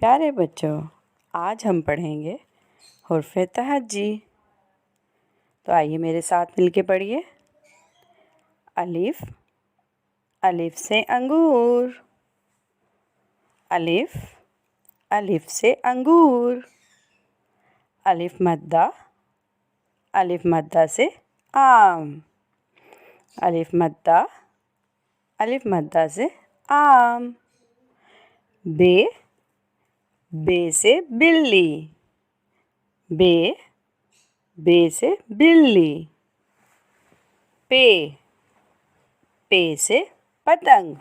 प्यारे बच्चों, आज हम पढ़ेंगे हुर्फ़े तहज्जी। तो आइए मेरे साथ मिलके पढ़िए। अलिफ, अलिफ से अंगूर। अलिफ, अलिफ से अंगूर। अलिफ मद्दा, अलिफ मद्दा से आम। अलिफ मद्दा, अलिफ मद्दा से आम। बे, बे से बिल्ली। बे, बे से बिल्ली। पे, पे से पतंग।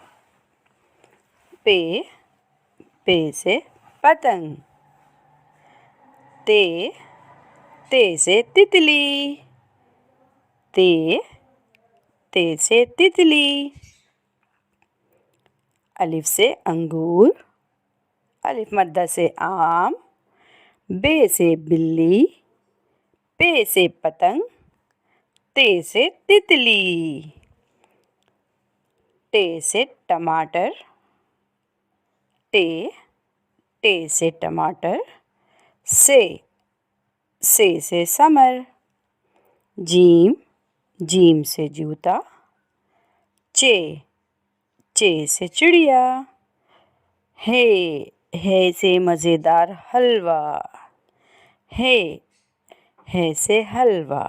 पे, पे से पतंग। ते, ते से तितली। ते, ते से तितली। अलिफ से अंगूर। अलिफ मद्दा से आम। बे से बिल्ली। पे से पतंग। ते से तितली। टे से टमाटर। टे, टे से टमाटर। से से समर। जीम, जीम से जूता। चे, चे से चिड़िया। है से मज़ेदार हलवा। है से हलवा।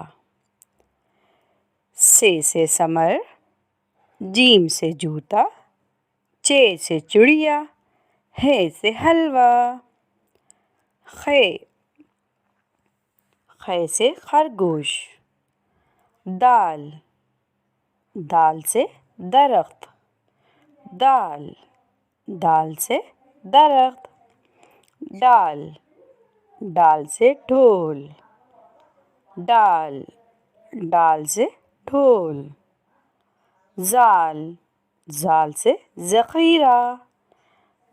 से समर। जीम से जूता। चे से चिड़िया। है से हलवा। खे, खे से खरगोश। दाल, दाल से दरख्त। दाल, दाल से दरख्त। डाल, डाल से ढोल। डाल, डाल से ढोल। जाल, जाल से ज़ख़ीरा।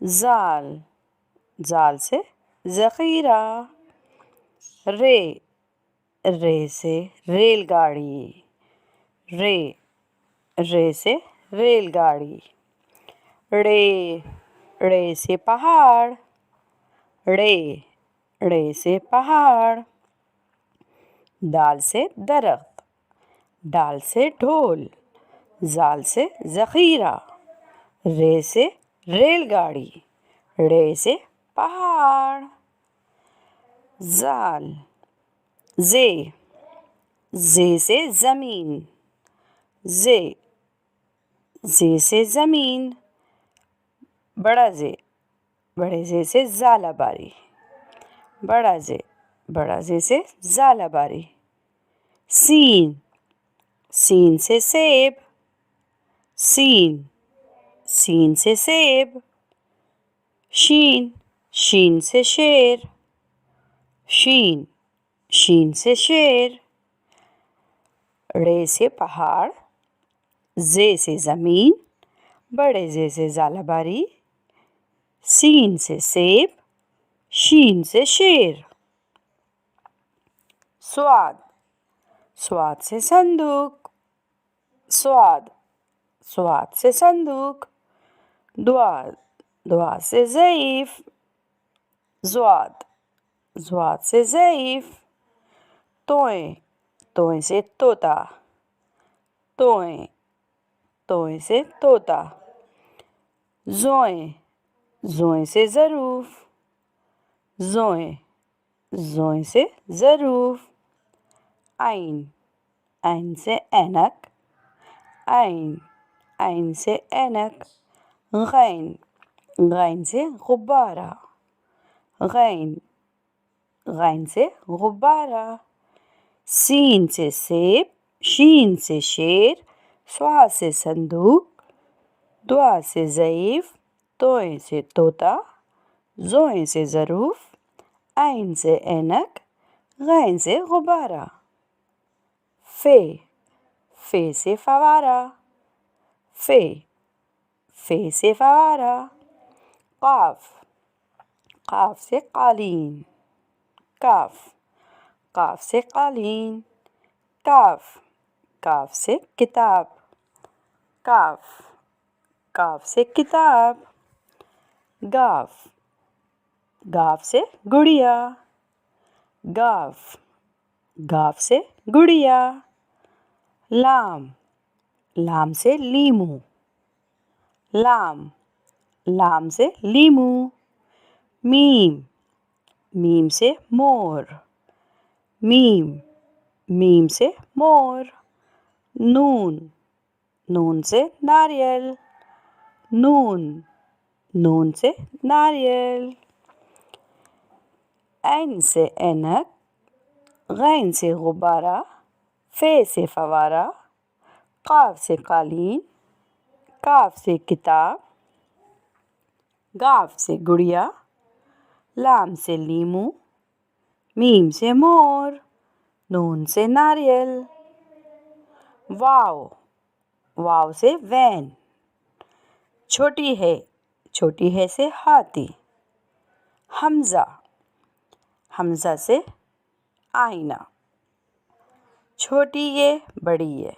जाल, जाल से ज़ख़ीरा। रे, रे से रेलगाड़ी। रे, रे से रेलगाड़ी। रे, रे से पहाड़। रे, रे से पहाड़। दाल से दरख्त। डाल से ढोल। जाल से ज़ख़ीरा। रे से रेलगाड़ी। रे से पहाड़। ज़ाल, ज़े, ज़े से ज़मीन। ज़े, ज़े से ज़मीन। बड़ा ज़े, बड़े ज़े से ज़ालाबारी। बड़ा ज़े, बड़ा ज़े से ज़ालाबारी। सीन, सीन से सेब। सीन, सीन से सेब। शीन, शीन से शेर। शीन, शीन से शेर। रे से पहाड़। ज़े से ज़मीन। बड़े ज़े से ज़ालाबारी। सीन से सेब। शीन से शेर। स्वाद, स्वाद से संदूक। स्वाद, स्वाद से संदूक। दुआ, दुआ से ज़ईफ़। ज़्वाद, ज़्वाद से ज़ईफ़। तोय, तोय से तोता। तोय, तोय से तोता। ज़ोय, ज़ोय से ज़रूफ़। ज़ोय, ज़ोय से ज़रूफ़। आइन, आइन से ऐनक। आइन, आइन से ऐनक। गैन, गैन से गुब्बारा। गैन, गैन से गुब्बारा। सीन से सेब। शीन से शेर। स्वाद से संदूक। दुआ से ज़ईफ़। तोय से तोता। ज़ोय से ज़रूफ़। आइन से ऐनक। गैन से गुब्बारा। फ़े, फ़े से फ़वारा। फ़े, फ़े से फ़वारा। क़ाफ़, क़ाफ़ से क़ालीन। काफ़, काफ़ से क़ालीन। काफ़, काफ़ से किताब। काफ़, काफ़ से किताब। गाफ़, गाव से गुड़िया। गाव, गाव से गुड़िया। लाम, लाम से लीमू। लाम, लाम से लीमू। मीम, मीम से मोर। मीम, मीम से मोर। नून, नून से नारियल। नून, नून से नारियल। ऐन से ऐनक। गैन से गुब्बारा। फे से फवारा। काफ से कालीन। काफ से किताब। गाफ से गुड़िया। लाम से लीमू। मीम से मोर। नून से नारियल। वाव, वाव से वैन। छोटी है से हाथी। हमजा, हमजा से आईना। छोटी ये बड़ी ये।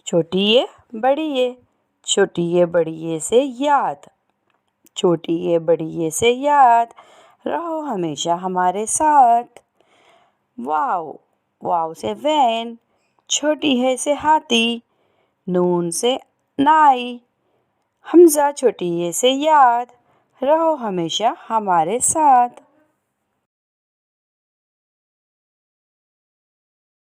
छोटी ये बड़ी ये। छोटी ये बड़ी ये से याद। छोटी ये बड़ी ये से याद, रहो हमेशा हमारे साथ। वाव, वाव से वैन। छोटी है से हाथी। नून से नाई। हमजा छोटी ये से याद, रहो हमेशा हमारे साथ।